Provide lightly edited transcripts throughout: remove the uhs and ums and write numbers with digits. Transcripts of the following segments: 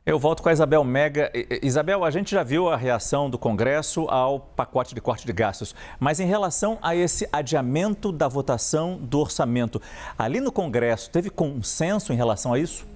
Eu volto com a Isabel Mega. Isabel, a gente já viu a reação do Congresso ao pacote de corte de gastos, mas em relação a esse adiamento da votação do orçamento, ali no Congresso teve consenso em relação a isso?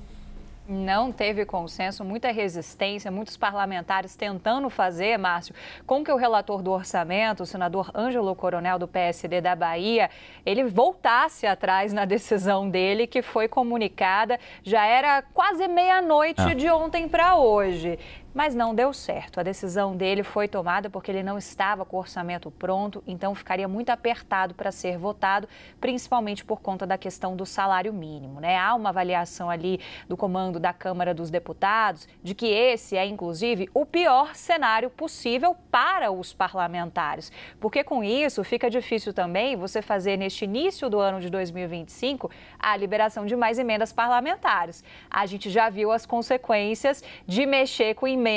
Não teve consenso, muita resistência, muitos parlamentares tentando fazer, Márcio, com que o relator do orçamento, o senador Ângelo Coronel, do PSD da Bahia, ele voltasse atrás na decisão dele, que foi comunicada, já era quase meia-noite de ontem para hoje. Mas não deu certo. A decisão dele foi tomada porque ele não estava com o orçamento pronto, então ficaria muito apertado para ser votado, principalmente por conta da questão do salário mínimo, né? Há uma avaliação ali do comando da Câmara dos Deputados de que esse é, inclusive, o pior cenário possível para os parlamentares, porque com isso fica difícil também você fazer neste início do ano de 2025 a liberação de mais emendas parlamentares. A gente já viu as consequências de mexer com emendas,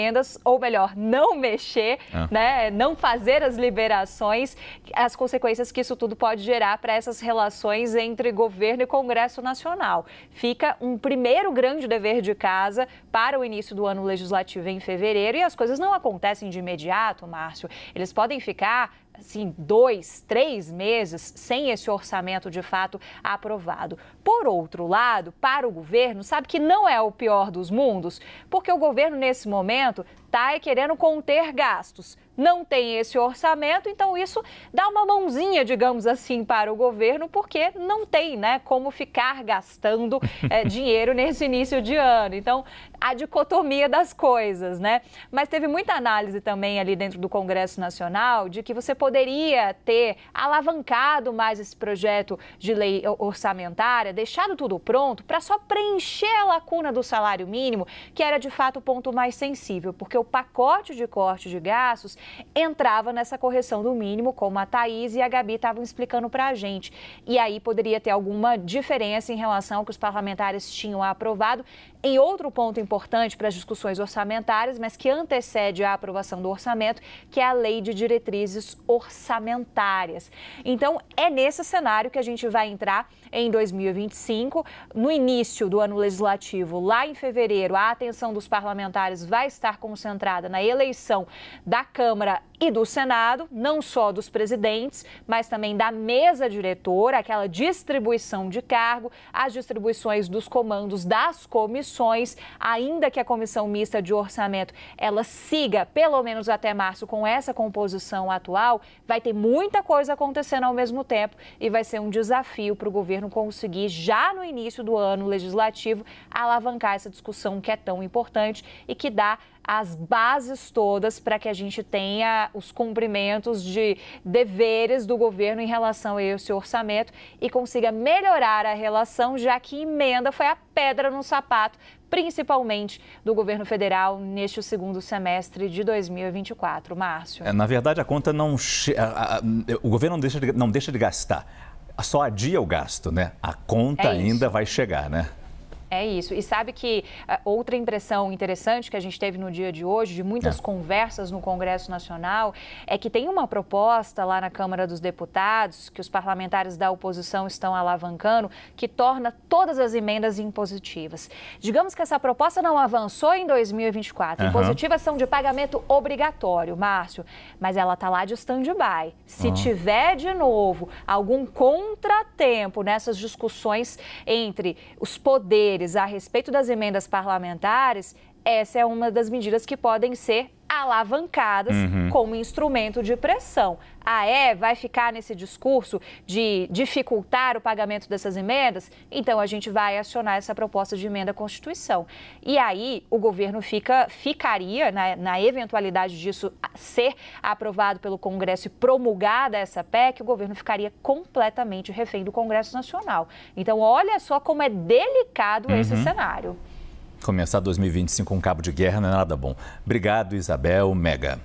ou melhor, não mexer, né, não fazer as liberações, as consequências que isso tudo pode gerar para essas relações entre governo e Congresso Nacional. Fica um primeiro grande dever de casa para o início do ano legislativo em fevereiro e as coisas não acontecem de imediato, Márcio. Eles podem ficar assim, 2, 3 meses sem esse orçamento de fato aprovado. Por outro lado, para o governo, sabe que não é o pior dos mundos, porque o governo nesse momento está querendo conter gastos. Não tem esse orçamento, então isso dá uma mãozinha, digamos assim, para o governo, porque não tem, né, como ficar gastando dinheiro nesse início de ano. Então, a dicotomia das coisas, né? Mas teve muita análise também ali dentro do Congresso Nacional de que você poderia ter alavancado mais esse projeto de lei orçamentária, deixado tudo pronto para só preencher a lacuna do salário mínimo, que era de fato o ponto mais sensível, porque o pacote de corte de gastos entrava nessa correção do mínimo, como a Thaís e a Gabi estavam explicando para a gente. E aí poderia ter alguma diferença em relação ao que os parlamentares tinham aprovado. Em outro ponto importante para as discussões orçamentárias, mas que antecede a aprovação do orçamento, que é a Lei de Diretrizes Orçamentárias. Então, é nesse cenário que a gente vai entrar em 2025. No início do ano legislativo, lá em fevereiro, a atenção dos parlamentares vai estar concentrada na eleição da Câmara e do Senado, não só dos presidentes, mas também da mesa diretora, aquela distribuição de cargo, as distribuições dos comandos das comissões, ainda que a comissão mista de orçamento ela siga pelo menos até março com essa composição atual, vai ter muita coisa acontecendo ao mesmo tempo e vai ser um desafio para o governo conseguir, já no início do ano legislativo, alavancar essa discussão que é tão importante e que dá as bases todas para que a gente tenha os cumprimentos de deveres do governo em relação a esse orçamento e consiga melhorar a relação, já que emenda foi a pedra no sapato, principalmente do governo federal neste segundo semestre de 2024. Márcio. Na verdade, a conta não o governo não deixa de gastar, só adia o gasto, né? A conta ainda vai chegar, né? É isso. E sabe que outra impressão interessante que a gente teve no dia de hoje, de muitas conversas no Congresso Nacional, é que tem uma proposta lá na Câmara dos Deputados, que os parlamentares da oposição estão alavancando, que torna todas as emendas impositivas. Digamos que essa proposta não avançou em 2024. Impositivas são de pagamento obrigatório, Márcio, mas ela está lá de stand-by. Se tiver de novo algum contratempo nessas discussões entre os poderes, a respeito das emendas parlamentares, essa é uma das medidas que podem ser alavancadas como instrumento de pressão. Vai ficar nesse discurso de dificultar o pagamento dessas emendas? Então, a gente vai acionar essa proposta de emenda à Constituição. E aí, o governo ficaria, na eventualidade disso ser aprovado pelo Congresso e promulgada essa PEC, o governo ficaria completamente refém do Congresso Nacional. Então, olha só como é delicado esse cenário. Começar 2025 com cabo de guerra não é nada bom. Obrigado, Isabel Mega.